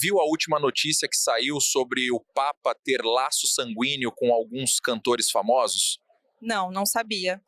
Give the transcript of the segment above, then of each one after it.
Viu a última notícia que saiu sobre o Papa ter laço sanguíneo com alguns cantores famosos? Não, não sabia.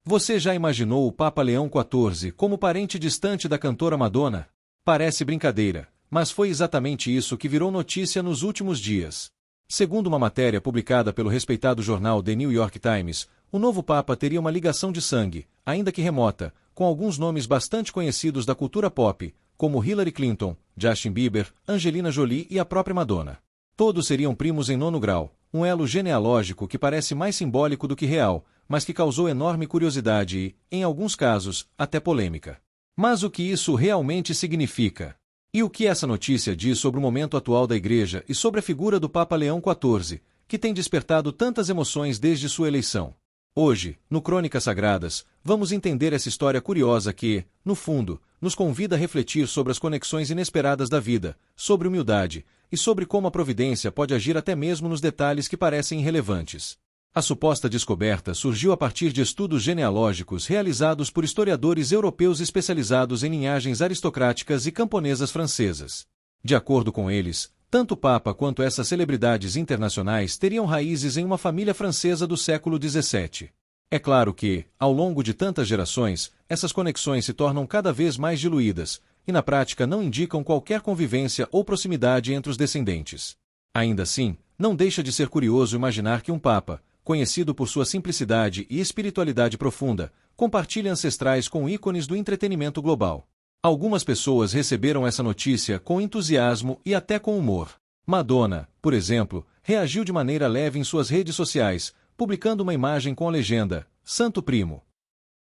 Você já imaginou o Papa Leão XIV como parente distante da cantora Madonna? Parece brincadeira, mas foi exatamente isso que virou notícia nos últimos dias. Segundo uma matéria publicada pelo respeitado jornal The New York Times, o novo Papa teria uma ligação de sangue, ainda que remota, com alguns nomes bastante conhecidos da cultura pop, como Hillary Clinton, Justin Bieber, Angelina Jolie e a própria Madonna. Todos seriam primos em nono grau, um elo genealógico que parece mais simbólico do que real, mas que causou enorme curiosidade e, em alguns casos, até polêmica. Mas o que isso realmente significa? E o que essa notícia diz sobre o momento atual da Igreja e sobre a figura do Papa Leão XIV, que tem despertado tantas emoções desde sua eleição? Hoje, no Crônicas Sagradas, vamos entender essa história curiosa que, no fundo, nos convida a refletir sobre as conexões inesperadas da vida, sobre humildade e sobre como a providência pode agir até mesmo nos detalhes que parecem irrelevantes. A suposta descoberta surgiu a partir de estudos genealógicos realizados por historiadores europeus especializados em linhagens aristocráticas e camponesas francesas. De acordo com eles, tanto o Papa quanto essas celebridades internacionais teriam raízes em uma família francesa do século XVII. É claro que, ao longo de tantas gerações, essas conexões se tornam cada vez mais diluídas, e na prática não indicam qualquer convivência ou proximidade entre os descendentes. Ainda assim, não deixa de ser curioso imaginar que um Papa, conhecido por sua simplicidade e espiritualidade profunda, compartilha ancestrais com ícones do entretenimento global. Algumas pessoas receberam essa notícia com entusiasmo e até com humor. Madonna, por exemplo, reagiu de maneira leve em suas redes sociais, publicando uma imagem com a legenda "Santo Primo".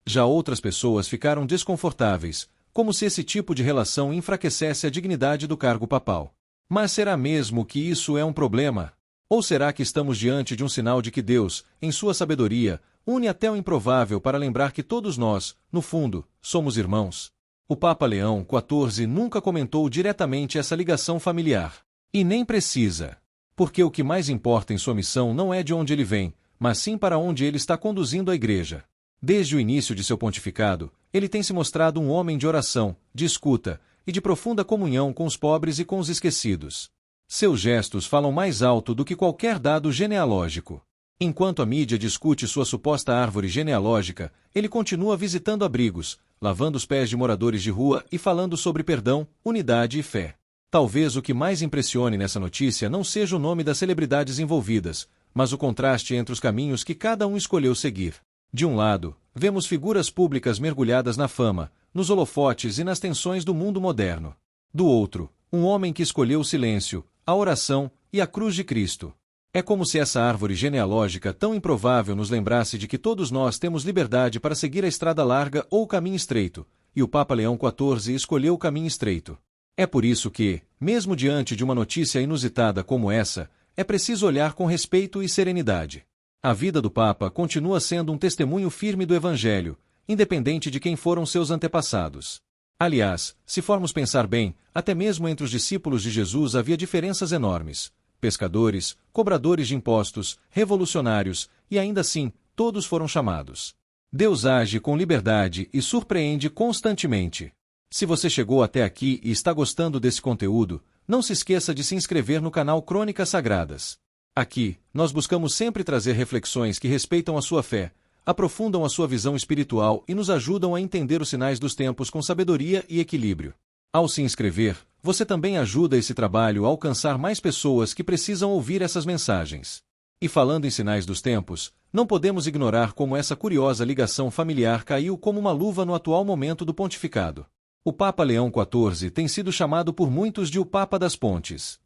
Já outras pessoas ficaram desconfortáveis, como se esse tipo de relação enfraquecesse a dignidade do cargo papal. Mas será mesmo que isso é um problema? Ou será que estamos diante de um sinal de que Deus, em sua sabedoria, une até o improvável para lembrar que todos nós, no fundo, somos irmãos? O Papa Leão XIV nunca comentou diretamente essa ligação familiar. E nem precisa. Porque o que mais importa em sua missão não é de onde ele vem, mas sim para onde ele está conduzindo a Igreja. Desde o início de seu pontificado, ele tem se mostrado um homem de oração, de escuta e de profunda comunhão com os pobres e com os esquecidos. Seus gestos falam mais alto do que qualquer dado genealógico. Enquanto a mídia discute sua suposta árvore genealógica, ele continua visitando abrigos, lavando os pés de moradores de rua e falando sobre perdão, unidade e fé. Talvez o que mais impressione nessa notícia não seja o nome das celebridades envolvidas, mas o contraste entre os caminhos que cada um escolheu seguir. De um lado, vemos figuras públicas mergulhadas na fama, nos holofotes e nas tensões do mundo moderno. Do outro, um homem que escolheu o silêncio, a oração e a cruz de Cristo. É como se essa árvore genealógica tão improvável nos lembrasse de que todos nós temos liberdade para seguir a estrada larga ou o caminho estreito, e o Papa Leão XIV escolheu o caminho estreito. É por isso que, mesmo diante de uma notícia inusitada como essa, é preciso olhar com respeito e serenidade. A vida do Papa continua sendo um testemunho firme do Evangelho, independente de quem foram seus antepassados. Aliás, se formos pensar bem, até mesmo entre os discípulos de Jesus havia diferenças enormes. Pescadores, cobradores de impostos, revolucionários, e ainda assim, todos foram chamados. Deus age com liberdade e surpreende constantemente. Se você chegou até aqui e está gostando desse conteúdo, não se esqueça de se inscrever no canal Crônicas Sagradas. Aqui, nós buscamos sempre trazer reflexões que respeitam a sua fé, aprofundam a sua visão espiritual e nos ajudam a entender os sinais dos tempos com sabedoria e equilíbrio. Ao se inscrever, você também ajuda esse trabalho a alcançar mais pessoas que precisam ouvir essas mensagens. E falando em sinais dos tempos, não podemos ignorar como essa curiosa ligação familiar caiu como uma luva no atual momento do pontificado. O Papa Leão XIV tem sido chamado por muitos de o Papa das Pontes.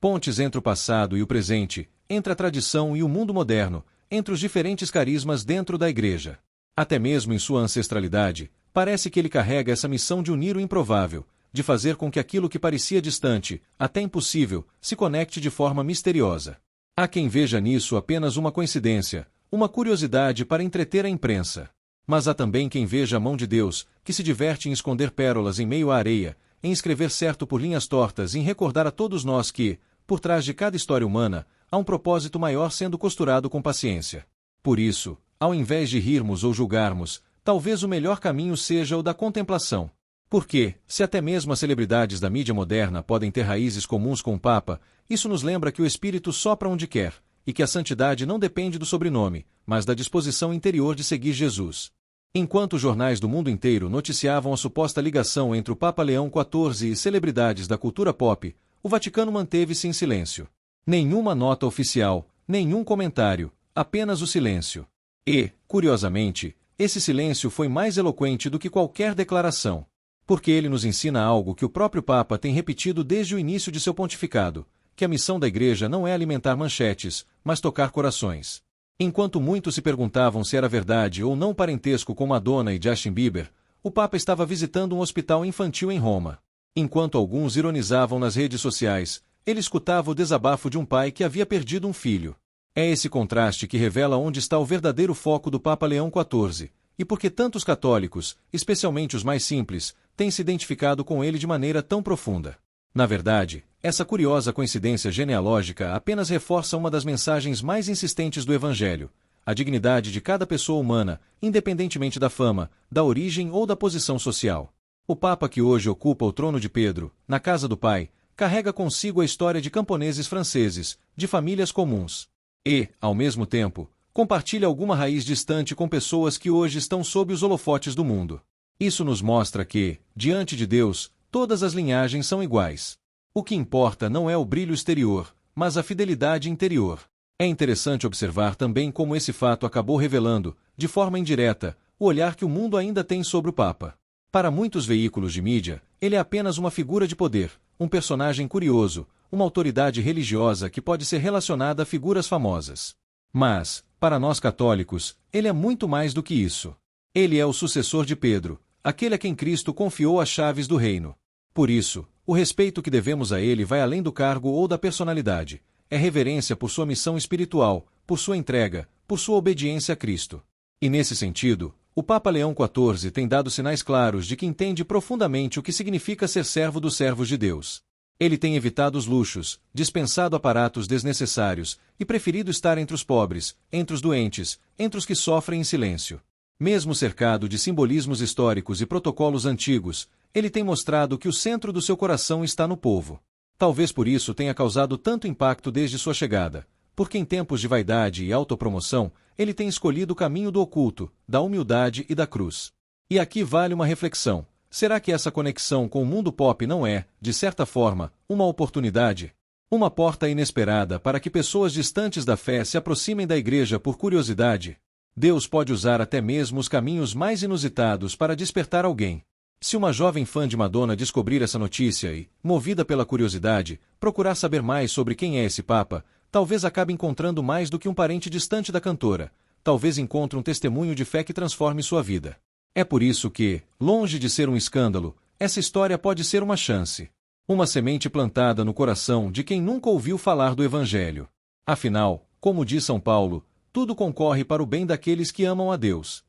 Pontes entre o passado e o presente, entre a tradição e o mundo moderno, entre os diferentes carismas dentro da Igreja. Até mesmo em sua ancestralidade, parece que ele carrega essa missão de unir o improvável, de fazer com que aquilo que parecia distante, até impossível, se conecte de forma misteriosa. Há quem veja nisso apenas uma coincidência, uma curiosidade para entreter a imprensa. Mas há também quem veja a mão de Deus, que se diverte em esconder pérolas em meio à areia, em escrever certo por linhas tortas e em recordar a todos nós que, por trás de cada história humana, há um propósito maior sendo costurado com paciência. Por isso, ao invés de rirmos ou julgarmos, talvez o melhor caminho seja o da contemplação. Porque, se até mesmo as celebridades da mídia moderna podem ter raízes comuns com o Papa, isso nos lembra que o Espírito sopra onde quer, e que a santidade não depende do sobrenome, mas da disposição interior de seguir Jesus. Enquanto os jornais do mundo inteiro noticiavam a suposta ligação entre o Papa Leão XIV e celebridades da cultura pop, o Vaticano manteve-se em silêncio. Nenhuma nota oficial, nenhum comentário, apenas o silêncio. E, curiosamente, esse silêncio foi mais eloquente do que qualquer declaração. Porque ele nos ensina algo que o próprio Papa tem repetido desde o início de seu pontificado, que a missão da Igreja não é alimentar manchetes, mas tocar corações. Enquanto muitos se perguntavam se era verdade ou não parentesco com Madonna e Justin Bieber, o Papa estava visitando um hospital infantil em Roma. Enquanto alguns ironizavam nas redes sociais, ele escutava o desabafo de um pai que havia perdido um filho. É esse contraste que revela onde está o verdadeiro foco do Papa Leão XIV, e por que tantos católicos, especialmente os mais simples, têm se identificado com ele de maneira tão profunda. Na verdade, essa curiosa coincidência genealógica apenas reforça uma das mensagens mais insistentes do Evangelho: a dignidade de cada pessoa humana, independentemente da fama, da origem ou da posição social. O Papa que hoje ocupa o trono de Pedro, na casa do Pai, carrega consigo a história de camponeses franceses, de famílias comuns. E, ao mesmo tempo, compartilha alguma raiz distante com pessoas que hoje estão sob os holofotes do mundo. Isso nos mostra que, diante de Deus, todas as linhagens são iguais. O que importa não é o brilho exterior, mas a fidelidade interior. É interessante observar também como esse fato acabou revelando, de forma indireta, o olhar que o mundo ainda tem sobre o Papa. Para muitos veículos de mídia, ele é apenas uma figura de poder, um personagem curioso, uma autoridade religiosa que pode ser relacionada a figuras famosas. Mas, para nós católicos, ele é muito mais do que isso. Ele é o sucessor de Pedro, aquele a quem Cristo confiou as chaves do reino. Por isso, o respeito que devemos a ele vai além do cargo ou da personalidade. É reverência por sua missão espiritual, por sua entrega, por sua obediência a Cristo. E nesse sentido, o Papa Leão XIV tem dado sinais claros de que entende profundamente o que significa ser servo dos servos de Deus. Ele tem evitado os luxos, dispensado aparatos desnecessários e preferido estar entre os pobres, entre os doentes, entre os que sofrem em silêncio. Mesmo cercado de simbolismos históricos e protocolos antigos, ele tem mostrado que o centro do seu coração está no povo. Talvez por isso tenha causado tanto impacto desde sua chegada, porque em tempos de vaidade e autopromoção, ele tem escolhido o caminho do oculto, da humildade e da cruz. E aqui vale uma reflexão: será que essa conexão com o mundo pop não é, de certa forma, uma oportunidade? Uma porta inesperada para que pessoas distantes da fé se aproximem da Igreja por curiosidade? Deus pode usar até mesmo os caminhos mais inusitados para despertar alguém. Se uma jovem fã de Madonna descobrir essa notícia e, movida pela curiosidade, procurar saber mais sobre quem é esse Papa, talvez acabe encontrando mais do que um parente distante da cantora, talvez encontre um testemunho de fé que transforme sua vida. É por isso que, longe de ser um escândalo, essa história pode ser uma chance. Uma semente plantada no coração de quem nunca ouviu falar do Evangelho. Afinal, como diz São Paulo, tudo concorre para o bem daqueles que amam a Deus.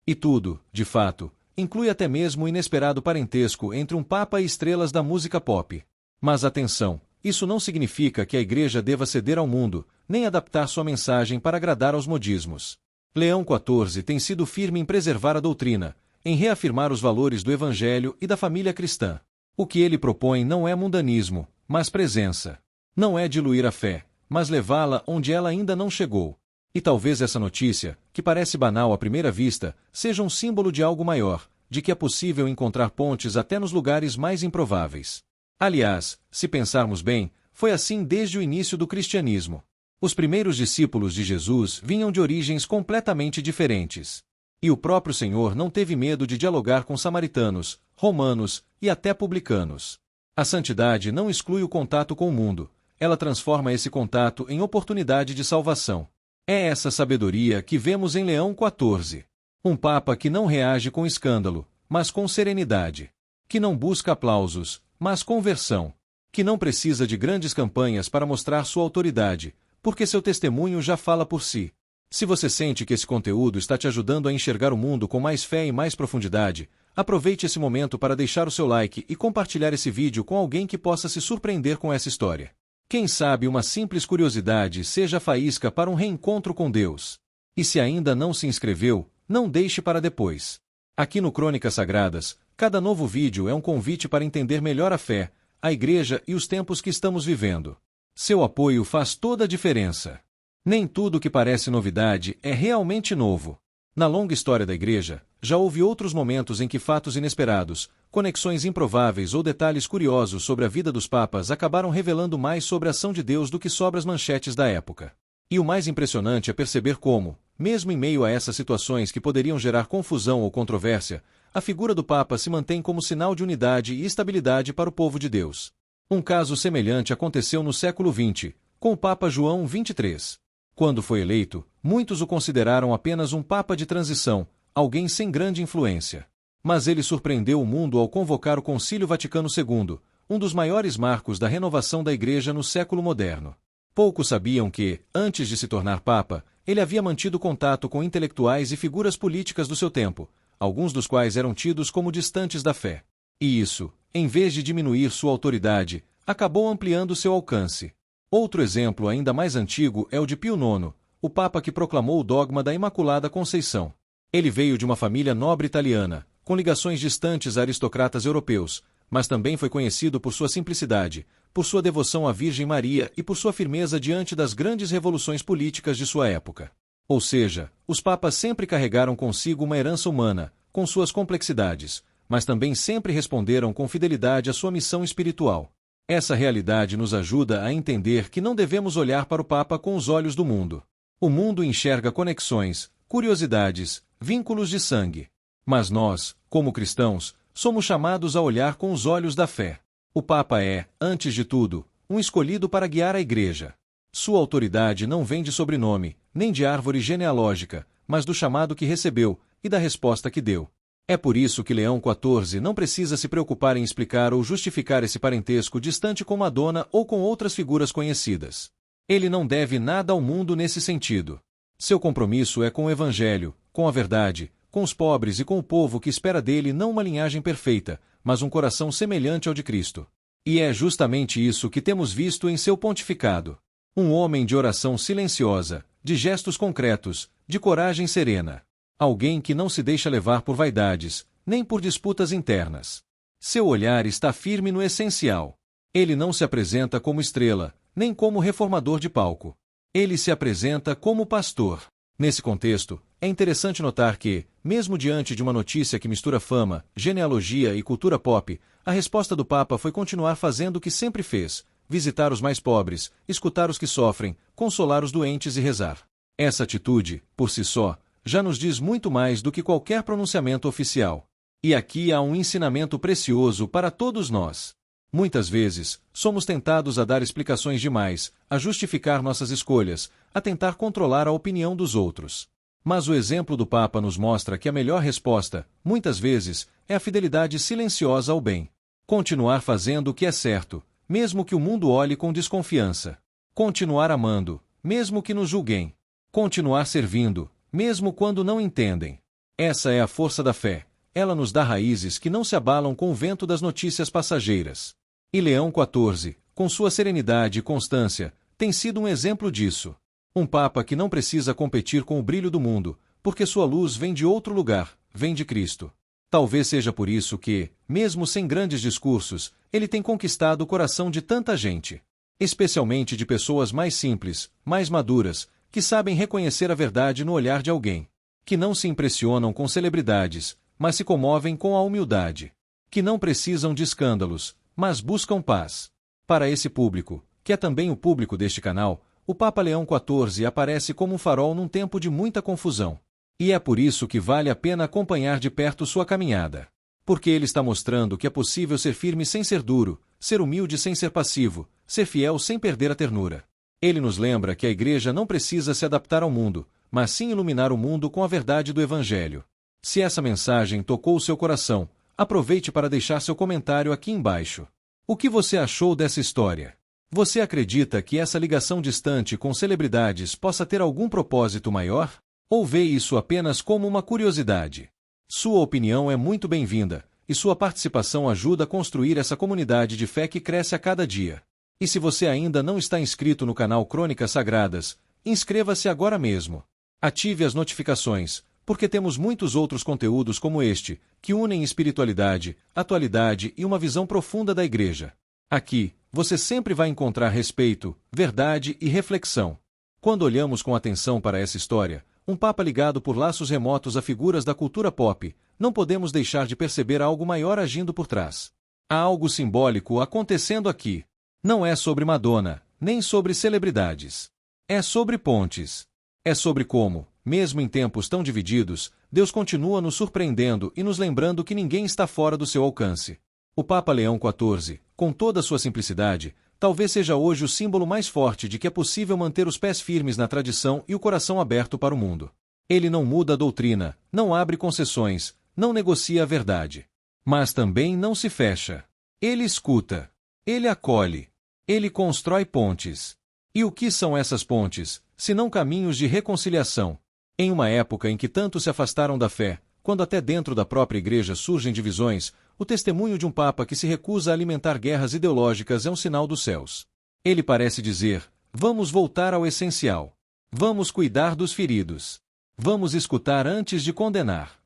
E tudo, de fato, inclui até mesmo o inesperado parentesco entre um Papa e estrelas da música pop. Mas atenção, isso não significa que a Igreja deva ceder ao mundo, nem adaptar sua mensagem para agradar aos modismos. Leão XIV tem sido firme em preservar a doutrina, em reafirmar os valores do Evangelho e da família cristã. O que ele propõe não é mundanismo, mas presença. Não é diluir a fé, mas levá-la onde ela ainda não chegou. E talvez essa notícia, que parece banal à primeira vista, seja um símbolo de algo maior, de que é possível encontrar pontes até nos lugares mais improváveis. Aliás, se pensarmos bem, foi assim desde o início do cristianismo. Os primeiros discípulos de Jesus vinham de origens completamente diferentes. E o próprio Senhor não teve medo de dialogar com samaritanos, romanos e até publicanos. A santidade não exclui o contato com o mundo, ela transforma esse contato em oportunidade de salvação. É essa sabedoria que vemos em Leão XIV. Um Papa que não reage com escândalo, mas com serenidade. Que não busca aplausos, mas conversão. Que não precisa de grandes campanhas para mostrar sua autoridade, porque seu testemunho já fala por si. Se você sente que esse conteúdo está te ajudando a enxergar o mundo com mais fé e mais profundidade, aproveite esse momento para deixar o seu like e compartilhar esse vídeo com alguém que possa se surpreender com essa história. Quem sabe uma simples curiosidade seja a faísca para um reencontro com Deus. E se ainda não se inscreveu, não deixe para depois. Aqui no Crônicas Sagradas, Cada novo vídeo é um convite para entender melhor a fé, a Igreja e os tempos que estamos vivendo. Seu apoio faz toda a diferença. Nem tudo que parece novidade é realmente novo. Na longa história da Igreja, já houve outros momentos em que fatos inesperados, conexões improváveis ou detalhes curiosos sobre a vida dos papas acabaram revelando mais sobre a ação de Deus do que sobre as manchetes da época. E o mais impressionante é perceber como, mesmo em meio a essas situações que poderiam gerar confusão ou controvérsia, a figura do Papa se mantém como sinal de unidade e estabilidade para o povo de Deus. Um caso semelhante aconteceu no século XX, com o Papa João XXIII. Quando foi eleito, muitos o consideraram apenas um papa de transição, alguém sem grande influência. Mas ele surpreendeu o mundo ao convocar o Concílio Vaticano II, um dos maiores marcos da renovação da Igreja no século moderno. Poucos sabiam que, antes de se tornar papa, ele havia mantido contato com intelectuais e figuras políticas do seu tempo, alguns dos quais eram tidos como distantes da fé. E isso, em vez de diminuir sua autoridade, acabou ampliando seu alcance. Outro exemplo ainda mais antigo é o de Pio IX, o Papa que proclamou o dogma da Imaculada Conceição. Ele veio de uma família nobre italiana, com ligações distantes a aristocratas europeus, mas também foi conhecido por sua simplicidade, por sua devoção à Virgem Maria e por sua firmeza diante das grandes revoluções políticas de sua época. Ou seja, os papas sempre carregaram consigo uma herança humana, com suas complexidades, mas também sempre responderam com fidelidade à sua missão espiritual. Essa realidade nos ajuda a entender que não devemos olhar para o Papa com os olhos do mundo. O mundo enxerga conexões, curiosidades, vínculos de sangue. Mas nós, como cristãos, somos chamados a olhar com os olhos da fé. O Papa é, antes de tudo, um escolhido para guiar a Igreja. Sua autoridade não vem de sobrenome, nem de árvore genealógica, mas do chamado que recebeu e da resposta que deu. É por isso que Leão XIV não precisa se preocupar em explicar ou justificar esse parentesco distante com Madonna ou com outras figuras conhecidas. Ele não deve nada ao mundo nesse sentido. Seu compromisso é com o Evangelho, com a verdade, com os pobres e com o povo que espera dele não uma linhagem perfeita, mas um coração semelhante ao de Cristo. E é justamente isso que temos visto em seu pontificado. Um homem de oração silenciosa, de gestos concretos, de coragem serena. Alguém que não se deixa levar por vaidades, nem por disputas internas. Seu olhar está firme no essencial. Ele não se apresenta como estrela, nem como reformador de palco. Ele se apresenta como pastor. Nesse contexto, é interessante notar que, mesmo diante de uma notícia que mistura fama, genealogia e cultura pop, a resposta do Papa foi continuar fazendo o que sempre fez: visitar os mais pobres, escutar os que sofrem, consolar os doentes e rezar. Essa atitude, por si só, já nos diz muito mais do que qualquer pronunciamento oficial. E aqui há um ensinamento precioso para todos nós. Muitas vezes, somos tentados a dar explicações demais, a justificar nossas escolhas, a tentar controlar a opinião dos outros. Mas o exemplo do Papa nos mostra que a melhor resposta, muitas vezes, é a fidelidade silenciosa ao bem. Continuar fazendo o que é certo, mesmo que o mundo olhe com desconfiança. Continuar amando, mesmo que nos julguem. Continuar servindo, mesmo quando não entendem. Essa é a força da fé. Ela nos dá raízes que não se abalam com o vento das notícias passageiras. E Leão XIV, com sua serenidade e constância, tem sido um exemplo disso. Um Papa que não precisa competir com o brilho do mundo, porque sua luz vem de outro lugar, vem de Cristo. Talvez seja por isso que, mesmo sem grandes discursos, ele tem conquistado o coração de tanta gente. Especialmente de pessoas mais simples, mais maduras, que sabem reconhecer a verdade no olhar de alguém. Que não se impressionam com celebridades, mas se comovem com a humildade. Que não precisam de escândalos, mas buscam paz. Para esse público, que é também o público deste canal, o Papa Leão XIV aparece como um farol num tempo de muita confusão. E é por isso que vale a pena acompanhar de perto sua caminhada. Porque ele está mostrando que é possível ser firme sem ser duro, ser humilde sem ser passivo, ser fiel sem perder a ternura. Ele nos lembra que a Igreja não precisa se adaptar ao mundo, mas sim iluminar o mundo com a verdade do Evangelho. Se essa mensagem tocou o seu coração, aproveite para deixar seu comentário aqui embaixo. O que você achou dessa história? Você acredita que essa ligação distante com celebridades possa ter algum propósito maior? Ou vê isso apenas como uma curiosidade? Sua opinião é muito bem-vinda, e sua participação ajuda a construir essa comunidade de fé que cresce a cada dia. E se você ainda não está inscrito no canal Crônicas Sagradas, inscreva-se agora mesmo. Ative as notificações, porque temos muitos outros conteúdos como este, que unem espiritualidade, atualidade e uma visão profunda da Igreja. Aqui, você sempre vai encontrar respeito, verdade e reflexão. Quando olhamos com atenção para essa história, um Papa ligado por laços remotos a figuras da cultura pop, não podemos deixar de perceber algo maior agindo por trás. Há algo simbólico acontecendo aqui. Não é sobre Madonna, nem sobre celebridades. É sobre pontes. É sobre como, mesmo em tempos tão divididos, Deus continua nos surpreendendo e nos lembrando que ninguém está fora do seu alcance. O Papa Leão XIV, com toda a sua simplicidade, talvez seja hoje o símbolo mais forte de que é possível manter os pés firmes na tradição e o coração aberto para o mundo. Ele não muda a doutrina, não abre concessões, não negocia a verdade. Mas também não se fecha. Ele escuta. Ele acolhe. Ele constrói pontes. E o que são essas pontes, se não caminhos de reconciliação? Em uma época em que tantos se afastaram da fé, quando até dentro da própria Igreja surgem divisões, o testemunho de um Papa que se recusa a alimentar guerras ideológicas é um sinal dos céus. Ele parece dizer: vamos voltar ao essencial. Vamos cuidar dos feridos. Vamos escutar antes de condenar.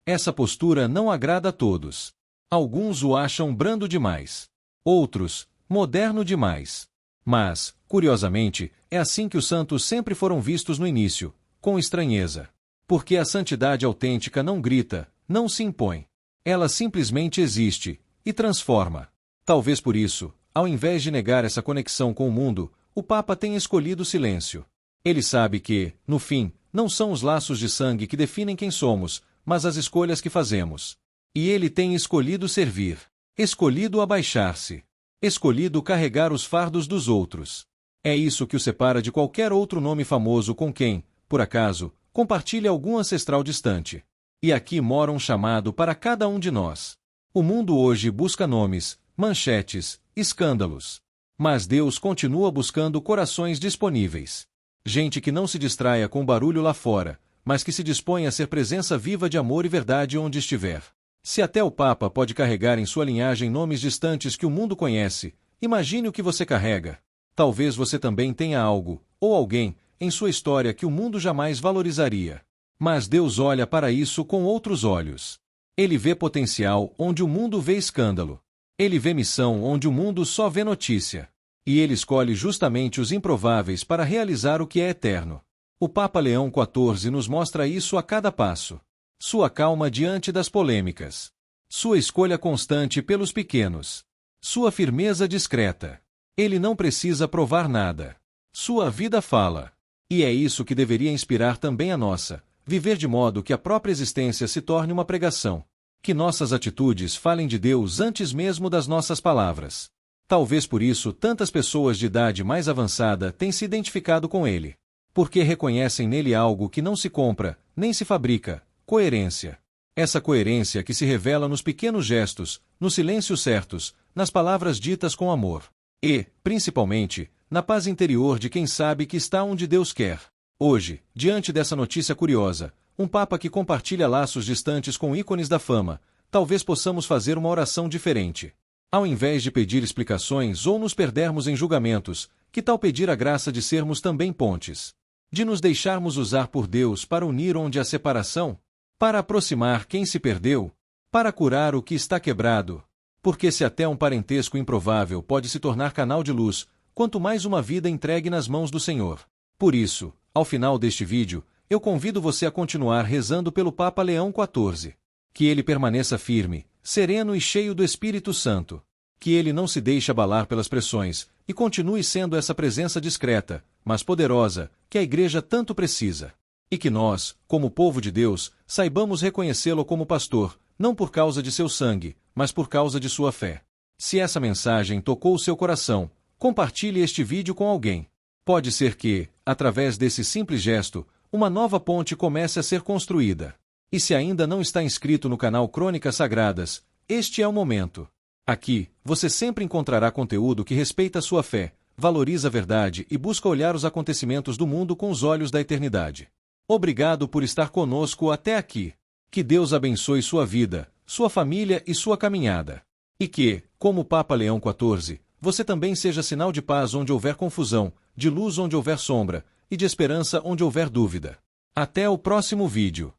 Essa postura não agrada a todos. Alguns o acham brando demais. Outros, moderno demais. Mas, curiosamente, é assim que os santos sempre foram vistos no início, com estranheza. Porque a santidade autêntica não grita, não se impõe. Ela simplesmente existe, e transforma. Talvez por isso, ao invés de negar essa conexão com o mundo, o Papa tenha escolhido o silêncio. Ele sabe que, no fim, não são os laços de sangue que definem quem somos, mas as escolhas que fazemos. E ele tem escolhido servir. Escolhido abaixar-se. Escolhido carregar os fardos dos outros. É isso que o separa de qualquer outro nome famoso com quem, por acaso, compartilha algum ancestral distante. E aqui mora um chamado para cada um de nós. O mundo hoje busca nomes, manchetes, escândalos. Mas Deus continua buscando corações disponíveis. Gente que não se distraia com barulho lá fora, mas que se dispõe a ser presença viva de amor e verdade onde estiver. Se até o Papa pode carregar em sua linhagem nomes distantes que o mundo conhece, imagine o que você carrega. Talvez você também tenha algo, ou alguém, em sua história que o mundo jamais valorizaria. Mas Deus olha para isso com outros olhos. Ele vê potencial onde o mundo vê escândalo. Ele vê missão onde o mundo só vê notícia. E ele escolhe justamente os improváveis para realizar o que é eterno. O Papa Leão XIV nos mostra isso a cada passo. Sua calma diante das polêmicas. Sua escolha constante pelos pequenos. Sua firmeza discreta. Ele não precisa provar nada. Sua vida fala. E é isso que deveria inspirar também a nossa. Viver de modo que a própria existência se torne uma pregação. Que nossas atitudes falem de Deus antes mesmo das nossas palavras. Talvez por isso tantas pessoas de idade mais avançada têm se identificado com ele. Porque reconhecem nele algo que não se compra, nem se fabrica: coerência. Essa coerência que se revela nos pequenos gestos, nos silêncios certos, nas palavras ditas com amor. E, principalmente, na paz interior de quem sabe que está onde Deus quer. Hoje, diante dessa notícia curiosa, um Papa que compartilha laços distantes com ícones da fama, talvez possamos fazer uma oração diferente. Ao invés de pedir explicações ou nos perdermos em julgamentos, que tal pedir a graça de sermos também pontes? De nos deixarmos usar por Deus para unir onde há separação? Para aproximar quem se perdeu? Para curar o que está quebrado? Porque se até um parentesco improvável pode se tornar canal de luz, quanto mais uma vida entregue nas mãos do Senhor. Por isso, ao final deste vídeo, eu convido você a continuar rezando pelo Papa Leão XIV. Que ele permaneça firme, sereno e cheio do Espírito Santo. Que ele não se deixe abalar pelas pressões, e continue sendo essa presença discreta, mas poderosa, que a Igreja tanto precisa. E que nós, como povo de Deus, saibamos reconhecê-lo como pastor, não por causa de seu sangue, mas por causa de sua fé. Se essa mensagem tocou o seu coração, compartilhe este vídeo com alguém. Pode ser que, através desse simples gesto, uma nova ponte comece a ser construída. E se ainda não está inscrito no canal Crônicas Sagradas, este é o momento. Aqui, você sempre encontrará conteúdo que respeita a sua fé, valoriza a verdade e busca olhar os acontecimentos do mundo com os olhos da eternidade. Obrigado por estar conosco até aqui. Que Deus abençoe sua vida, sua família e sua caminhada. E que, como o Papa Leão XIV, você também seja sinal de paz onde houver confusão, de luz onde houver sombra, e de esperança onde houver dúvida. Até o próximo vídeo.